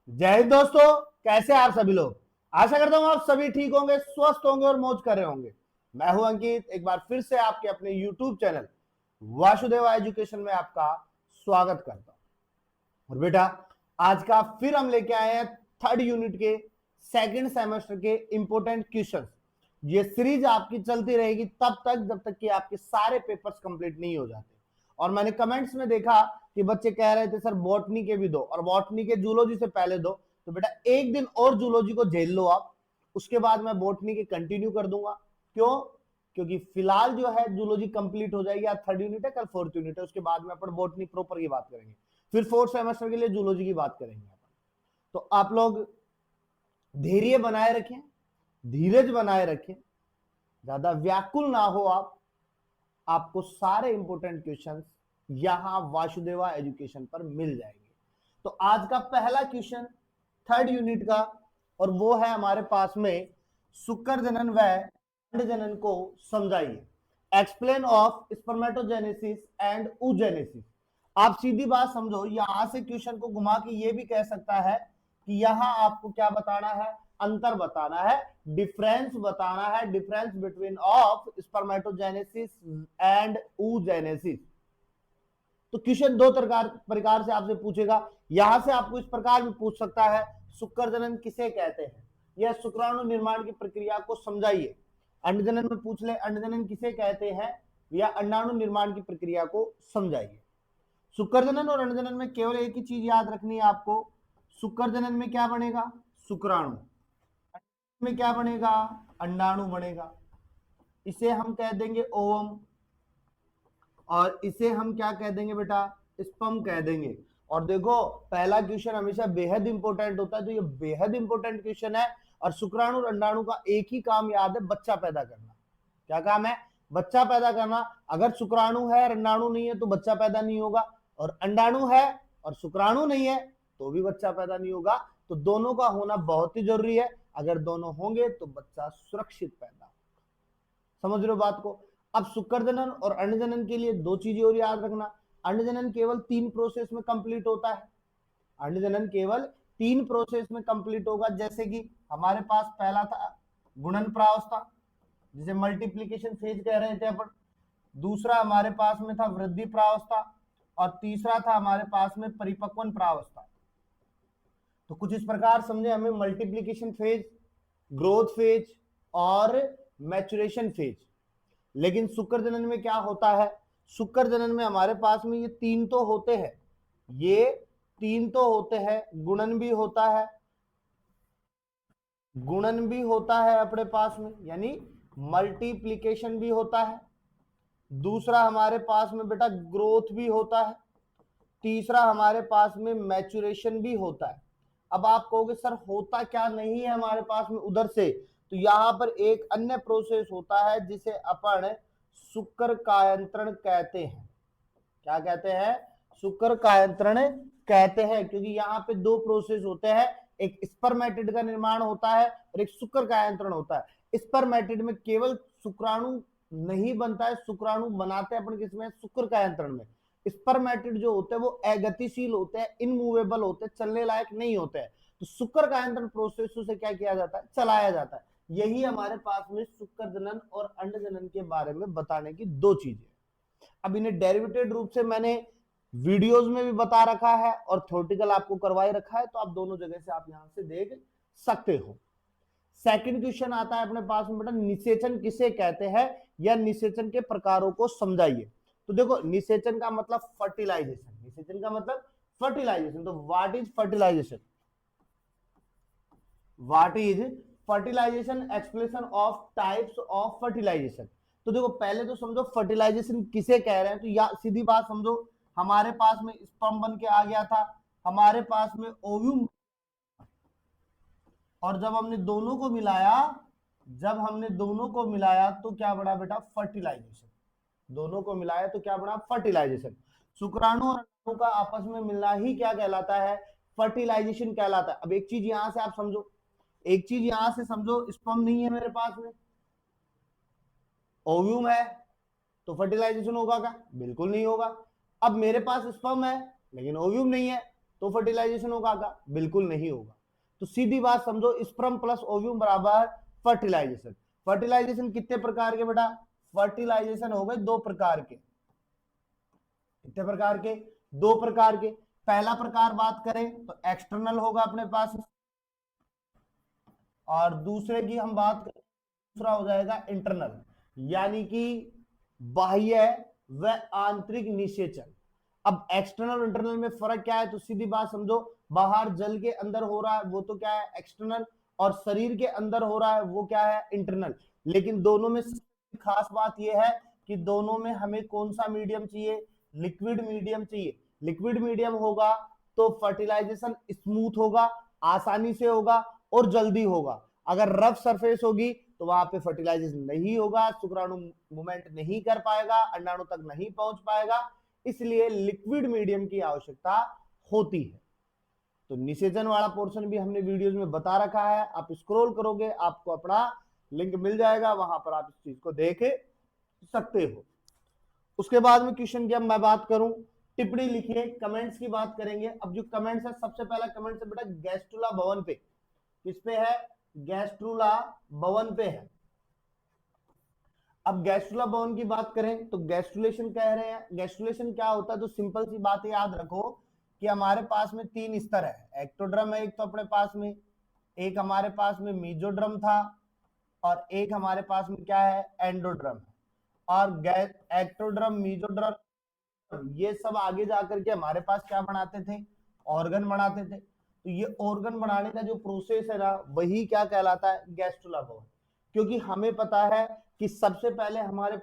जय हिंद दोस्तों। कैसे आप सभी लोग। आशा करता हूं आप सभी ठीक होंगे, स्वस्थ होंगे और मौज कर रहे होंगे। मैं हूं अंकित, एक बार फिर से आपके अपने YouTube चैनल वासुदेवा एजुकेशन में आपका स्वागत करता हूं। और बेटा, आज का फिर हम लेके आए हैं थर्ड यूनिट के सेकंड सेमेस्टर के इंपोर्टेंट क्वेश्चंस। ये सीरीज आपकी चलती रहेगी तब तक जब तक कि आपके सारे पेपर्स कंप्लीट नहीं हो जाते। और मैंने कमेंट्स में देखा कि बच्चे कह रहे थे सर बॉटनी के भी दो, और बॉटनी के जूलॉजी से पहले दो। तो बेटा एक दिन और जूलॉजी को झेल लो आप, उसके बाद मैं बॉटनी के कंटिन्यू कर दूंगा। क्यों? क्योंकि फिलहाल जो है जूलॉजी कंप्लीट हो जाएगी। आज थर्ड यूनिट है, कल फोर्थ यूनिट है, उसके बाद में अपन बॉटनी प्रॉपर की बात करेंगे। फिर फोर्थ सेमेस्टर के लिए जूलॉजी की बात करेंगे अपन। तो आप लोग धैर्य बनाए रखें, धीरज बनाए रखें, ज्यादा व्याकुल ना हो आप। आपको सारे इंपोर्टेंट क्वेश्चंस यहां वासुदेवा एजुकेशन पर मिल जाएंगे। तो आज का पहला क्वेश्चन थर्ड यूनिट का, और वो है हमारे पास में शुक्र जनन व अंड जनन को समझाइए। Explain of spermatogenesis and oogenesis। आप सीधी बात समझो, यहां से क्वेश्चन को घुमा के ये भी कह सकता है कि यहां आपको क्या बताना है, अंतर बताना है, डिफरेंस बताना है, difference between of spermatogenesis and oogenesis। तो क्वेश्चन दो प्रकार से आपसे पूछेगा। यहां से आपको इस प्रकार भी पूछ सकता है, शुक्र जनन किसे कहते हैं, यह शुक्राणु निर्माण की प्रक्रिया को समझाइए। अंड जनन में पूछ ले, अंड जनन किसे कहते हैं, या अंडाणु निर्माण की प्रक्रिया को समझाइए। शुक्र जनन और अंड जनन में केवल एक ही चीज याद रखनी है आपको। शुक्र जनन में क्या बनेगा, शुक्राणु। में क्या बनेगा, अंडाणु बनेगा। इसे हम कह देंगे ओवम, और इसे हम क्या कह देंगे बेटा, स्पर्म कह देंगे। और देखो पहला क्वेश्चन हमेशा बेहद इंपॉर्टेंट होता है, तो ये बेहद इंपॉर्टेंट क्वेश्चन है। और शुक्राणु और अंडाणु का एक ही काम याद है, बच्चा पैदा करना। क्या काम है, बच्चा पैदा करना। अगर शुक्राणु है और अंडाणु नहीं है तो बच्चा पैदा नहीं होगा, और अंडाणु है और शुक्राणु नहीं है तो भी बच्चा पैदा नहीं होगा। तो दोनों का होना बहुत ही जरूरी है। अगर दोनों होंगे तो बच्चा सुरक्षित पैदा। समझ रहे हो बात को। अब शुक्र जनन और अंड जनन के लिए दो चीजें और याद रखना। अंड जनन केवल 3 प्रोसेस में कंप्लीट होता है। अंड जनन केवल 3 प्रोसेस में कंप्लीट होगा। जैसे कि हमारे पास पहला था गुणन प्रावस्था, जिसे मल्टीप्लीकेशन फेज कह रहे थे अपन। दूसरा हमारे पास में था वृद्धि प्रावस्था, और तीसरा था हमारे पास में परिपक्वन प्रावस्था। तो कुछ इस प्रकार समझे हमें, मल्टीप्लीकेशन फेज, ग्रोथ फेज और मैचुरेशन फेज। लेकिन शुक्र जनन में क्या होता है, शुक्र जनन में हमारे पास में ये 3 तो होते हैं, ये 3 तो होते हैं। गुणन भी होता है, गुणन भी होता है अपने पास में, यानी मल्टीप्लीकेशन भी होता है। दूसरा हमारे पास में बेटा ग्रोथ भी होता है। तीसरा हमारे पास में मैचुरेशन भी होता है। अब आप कहोगे सर होता क्या नहीं है हमारे पास में उधर से, तो यहां पर एक अन्य प्रोसेस होता है जिसे अपन शुक्र कायंत्रण कहते हैं। क्या कहते हैं, शुक्र कायंत्रण कहते हैं। क्योंकि यहाँ पे दो प्रोसेस होते हैं, एक स्पर्मेटिड का निर्माण होता है और एक शुक्र कायंत्रण होता है। स्पर्मेटिड में केवल शुक्राणु नहीं बनता है, शुक्राणु बनाते हैं अपन किसमें, शुक्र कायंत्रण में। स्पर्मेटिड जो होते हैं वो अगतिशील होते हैं, इनमूवेबल होते हैं, चलने लायक नहीं होते हैं। तो शुक्र कायंत्रण प्रोसेस से क्या किया जाता है, चलाया जाता है। यही हमारे पास में शुक्र जनन और अंड जनन के बारे में बताने की दो चीजें। अब इन्हें डेरिवेटेड रूप से मैंने वीडियोस में भी बता रखा है और थ्योरेटिकल आपको करवाई रखा है, तो आप दोनों जगह से आप यहां से देख सकते हो। सेकंड क्वेश्चन आता है अपने पास में बेटा, निषेचन किसे कहते हैं, या निषेचन के प्रकारों को समझाइए। तो देखो निषेचन का मतलब फर्टिलाइजेशन, निषेचन का मतलब फर्टिलाइजेशन। तो what is fertilisation, what is fertilisation, explanation of types of fertilisation. तो देखो पहले तो समझो फर्टिलाइजेशन किसे कह रहे हैं। तो या सीधी बात समझो, हमारे पास में स्पर्म बन के आ गया था, हमारे पास में ओव्यूम, और जब हमने दोनों को मिलाया, जब हमने दोनों को मिलाया तो क्या बना बेटा, फर्टिलाइजेशन। दोनों को मिलाया तो क्या बना, फर्टिलाइजेशन। शुक्राणु और अंडाणु का आपस में मिलना ही क्या कहलाता है, फर्टिलाइजेशन कहलाता है। अब एक चीज यहां से आप समझो, एक चीज यहां से समझो, स्पर्म नहीं है मेरे पास में, ओव्यूम है, तो फर्टिलाइजेशन होगा क्या, बिल्कुल नहीं होगा। अब मेरे पास स्पर्म है लेकिन ओव्यूम नहीं है, तो फर्टिलाइजेशन होगा क्या? बिल्कुल नहीं होगा। तो सीधी बात समझो, स्पर्म प्लस ओव्यूम बराबर फर्टिलाइजेशन। फर्टिलाइजेशन कितने प्रकार के बेटा? फर्टिलाइजेशन हो गए दो प्रकार के। कितने प्रकार के? दो प्रकार के। पहला प्रकार बात करें तो एक्सटर्नल होगा अपने पास, और दूसरे की हम बात करें, दूसरा हो जाएगा इंटरनल, यानी कि बाह्य व आंतरिक निषेचन। अब एक्सटर्नल इंटरनल में फर्क क्या है? तो सीधी बात समझो, बाहर जल के अंदर हो रहा है वो तो क्या है? एक्सटर्नल, और शरीर के अंदर हो रहा है वो क्या है? इंटरनल। लेकिन दोनों में खास बात यह है कि दोनों में हमें कौन सा मीडियम चाहिए? लिक्विड मीडियम चाहिए। लिक्विड मीडियम होगा तो फर्टिलाइजेशन स्मूथ होगा, आसानी से होगा और जल्दी होगा। अगर रफ सरफेस होगी तो वहां पे फर्टिलाइजेशन नहीं होगा, शुक्राणु मूवमेंट नहीं कर पाएगा, अंडाणु तक नहीं पहुंच पाएगा। इसलिए लिक्विड मीडियम की आवश्यकता होती है। तो निषेचन वाला पोर्शन भी हमने वीडियोस में बता रखा है, आप स्क्रॉल करोगे आपको अपना लिंक मिल जाएगा, वहां पर आप इस चीज को देख सकते हो। उसके बाद में क्वेश्चन की मैं बात करूं, टिप्पणी लिखिए, कमेंट्स की बात करेंगे। अब जो कमेंट्स है, सबसे पहला कमेंट्स है बेटा गैस्ट्रुला भवन पे। किस पे है? गैस्ट्रुला भवन पे है। अब गैस्ट्रुला भवन की बात करें तो गैस्ट्रुलेशन कह रहे हैं। गैस्ट्रुलेशन क्या होता है? तो सिंपल सी बात याद रखो कि हमारे पास में तीन स्तर है। एक्टोड्रम है एक तो अपने पास में, एक हमारे पास में मीजोड्रम था, और एक हमारे पास में क्या है? एंडोड्रम है। और एक्टोड्रम, मीजोड्रम, ये सब आगे जाकर के हमारे पास क्या बनाते थे? ऑर्गन बनाते थे। तो ये ऑर्गन बनाने का जो प्रोसेस है ना, वही क्या कहलाता है? गैस्ट्रुला भवन। क्योंकि हमें पता है कि सबसे पहले हमारे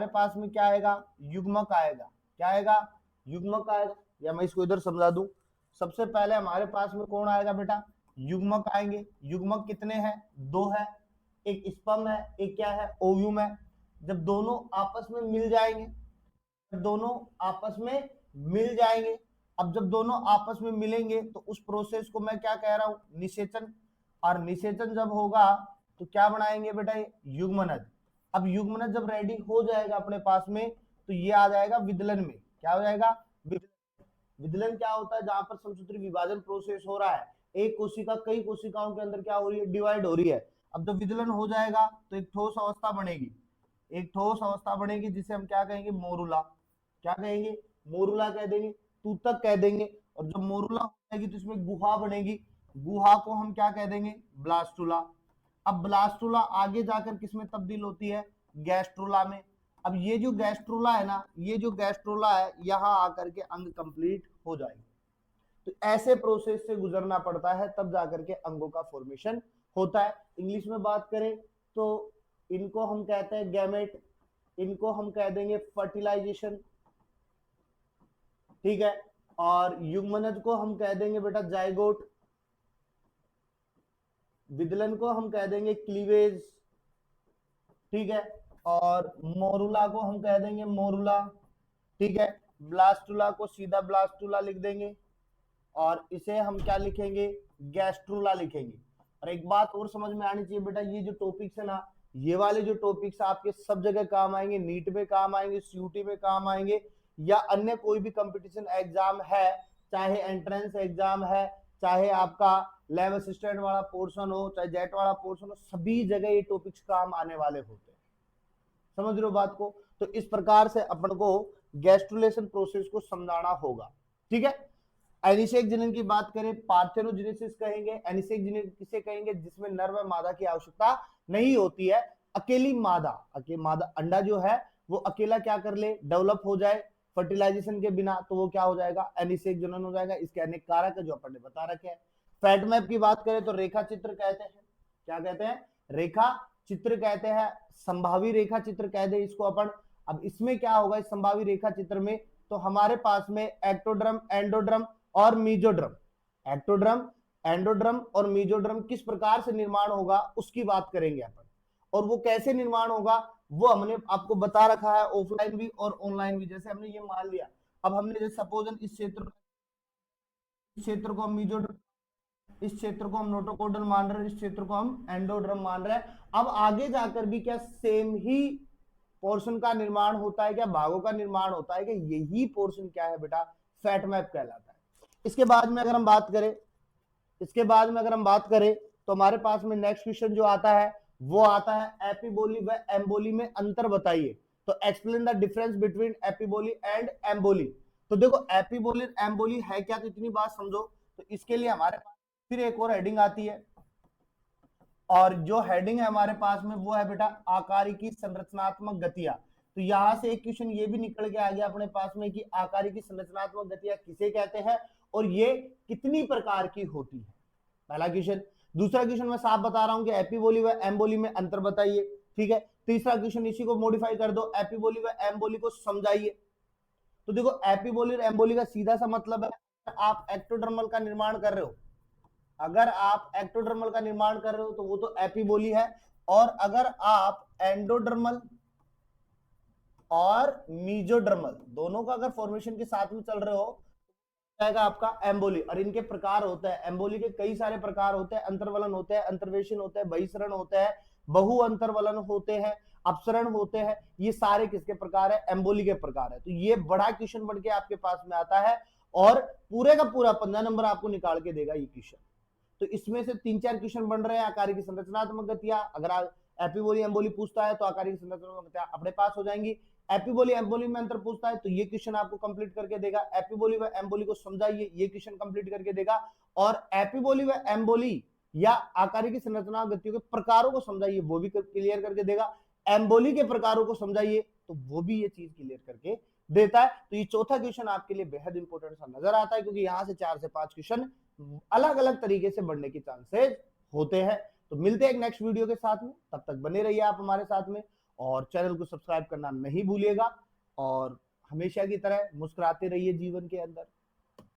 पास में क्या आएगा? युग्मक आएगा। क्या आएगा? युग्मक आएगा। या मैं इसको इधर समझा दूं, सबसे पहले हमारे पास में कौन आएगा बेटा? युग्मक आएंगे। युग्मक कितने हैं? दो है, एक स्पर्म है, एक क्या है? ओव्यूम है। जब दोनों आपस में मिल जाएंगे, अब जब दोनों आपस में मिलेंगे तो उस प्रोसेस को मैं क्या कह रहा हूं? निषेचन। और निषेचन जब होगा तो क्या बनाएंगे बेटा? युग्मनज। अब युग्मनज जब रेडी हो जाएगा अपने पास में तो ये आ जाएगा विदलन में। क्या हो जाएगा? विदलन क्या होता है? जहां पर समसूत्री विभाजन प्रोसेस हो रहा है, एक कोशिका कई कोशिकाओं के अंदर क्या हो रही है? डिवाइड हो रही है। अब जब विदलन हो जाएगा तो एक ठोस अवस्था बनेगी, जिसे हम क्या कहेंगे? मोरुला। क्या कहेंगे? मोरुला कह देंगे, तूतक कह देंगे। और जब मोरुला हो जाएगी तो इसमें गुहा बनेगी, गुहा को हम क्या कह देंगे? ब्लास्टुला। अब ब्लास्टुला आगे जाकर किसमें तब्दील होती है? गैस्ट्रुला में। अब ये जो गैस्ट्रुला है, यहां आकर के अंग कंप्लीट हो जाएगी। तो ऐसे प्रोसेस से गुजरना पड़ता है, तब जाकर के अंगों का फॉर्मेशन होता है। इंग्लिश में बात करें तो इनको हम कहते हैं गैमेट, इनको हम कह देंगे फर्टिलाइजेशन, ठीक है। और युग्मनज को हम कह देंगे बेटा जाइगोट, विदलन को हम कह देंगे क्लीवेज, ठीक है। और मोरुला को हम कह देंगे मोरुला, ठीक है। ब्लास्टुला को सीधा ब्लास्टुला लिख देंगे, और इसे हम क्या लिखेंगे? गैस्ट्रुला लिखेंगे। और एक बात और समझ में आनी चाहिए बेटा, ये जो टॉपिक्स है ना, ये वाले जो टॉपिक्स आपके सब जगह काम आएंगे। नीट में काम आएंगे, सीयूटी में काम आएंगे, या अन्य कोई भी कंपटीशन एग्जाम है, चाहे एंट्रेंस एग्जाम है, चाहे आपका लैब असिस्टेंट वाला पोर्शन हो, चाहे जेट वाला पोर्शन हो, सभी जगह ये टॉपिक्स काम आने वाले होते हैं। समझ रहे हो बात को? तो इस प्रकार से अपन को गैस्ट्रुलेशन प्रोसेस को समझाना होगा, ठीक है। एनिसेक जनन की बात करें, पार्थेनोजेनेसिस कहेंगे। एनिसेक जनन किसे कहेंगे? जिसमें नर व मादा की आवश्यकता नहीं होती है, अकेली मादा अंडा जो है वो अकेला क्या कर ले? डेवलप हो जाए फर्टिलाइजेशन के बिना, तो वो क्या हो जाएगा? एनिसेक जनन हो जाएगा। इसके अनेक कारक है जो अपन ने बता रखे हैं। फैट मैप की बात करें तो रेखा चित्र कहते हैं। क्या कहते हैं? रेखा चित्र कहते हैं, संभावी रेखा चित्र कह दे इसको अपन। अब इसमें क्या होगा? इस संभावी रेखा चित्र में तो हमारे पास में एक्टोड्रम, एंडोड्रम और मीजोड्रम, एक्टोड्रम, एंडोड्रम और मीजोड्रम किस प्रकार से निर्माण होगा उसकी बात करेंगे अपन। और वो कैसे निर्माण होगा वो हमने आपको बता रखा है, ऑफलाइन भी और ऑनलाइन भी। जैसे हमने ये मान लिया, अब हमने जैसे सपोज इस क्षेत्र को हम मीजोड्रम, इस क्षेत्र को हम नोटोकोडल मान रहे हैं, इस क्षेत्र को हम एंडोड्रम मान रहे हैं। अब आगे जाकर भी क्या सेम ही पोर्शन का निर्माण होता है? क्या भागों का निर्माण होता है? क्या यही पोर्शन क्या है बेटा? फैट मैप कहलाता है। इसके बाद में अगर हम बात करें तो हमारे पास में नेक्स्ट क्वेश्चन जो आता है वो आता है एपिबोली व एम्बोली में अंतर बताइए। तो explain the difference between epiboly and emboly. तो देखो एपिबोली एम्बोली है क्या, तो इतनी बात समझो। तो इसके लिए हमारे पास फिर एक और हेडिंग आती है, और जो हेडिंग है हमारे पास में वो है बेटा आकारिकी संरचनात्मक गतियां। तो यहां से एक क्वेश्चन ये भी निकल के आ गया अपने पास में कि आकारिकी संरचनात्मक गतियां किसे कहते हैं और ये कितनी प्रकार की होती है, पहला क्वेश्चन। दूसरा क्वेश्चन मैं साफ बता रहा हूं कि एपिबोली व एम्बोली में अंतर बताइए, ठीक है। तीसरा क्वेश्चन इसी को मॉडिफाई कर दो, एपिबोली व एम्बोली को समझाइए। तो देखो एपिबोली और एम्बोली का सीधा सा मतलब है, आप एक्टोडर्मल का निर्माण कर रहे हो, अगर आप एक्टोडर्मल का निर्माण कर रहे हो तो वो तो एपिबोली है, और अगर आप एंडोडर्मल और मीजोडर्मल दोनों का अगर फॉर्मेशन के साथ में चल रहे हो जाएगा आपका एम्बोली। और इनके प्रकार होते हैं, एम्बोली के कई सारे प्रकार होते हैं, अंतर्वलन होते हैं, अंतर्वेशन होते हैं, बहिसरण होते हैं, बहु अंतर्वलन होते हैं, अपसरण होते हैं। ये सारे किसके प्रकार है, एम्बोली के प्रकार है। तो ये बड़ा क्वेश्चन बन के आपके पास में आता है और पूरे का पूरा 15 नंबर आपको निकाल के देगा ये क्वेश्चन। तो इसमें से 3-4 क्वेश्चन बन रहे हैं आकारिकी संरचनात्मक गतियां। अगर आप एपिबोली एम्बोली पूछता है तो आकारिकी संरचनात्मक गतियां अपने पास हो जाएंगी। एपिबोली एम्बोली में अंतर पूछता है तो ये क्वेश्चन आपको कंप्लीट करके देगा। एपिबोली व एम्बोली को समझाइए, ये क्वेश्चन कंप्लीट करके देगा। और एपिबोली व एम्बोली या आकारिकी संरचना गतियों के प्रकारों को समझाइए, वो भी क्लियर करके देगा। एम्बोली के प्रकारों को समझाइए तो वो भी ये चीज क्लियर करके देता है। तो ये चौथा क्वेश्चन आपके लिए बेहद इंपॉर्टेंट सा नजर आता है, क्योंकि यहां से 4 से 5 क्वेश्चन अलग अलग तरीके से बढ़ने के चांसेस होते हैं। तो मिलते हैं एक नेक्स्ट वीडियो के साथ में, तब तक बने रहिए आप हमारे साथ में, और चैनल को सब्सक्राइब करना नहीं भूलिएगा, और हमेशा की तरह मुस्कुराते रहिए जीवन के अंदर।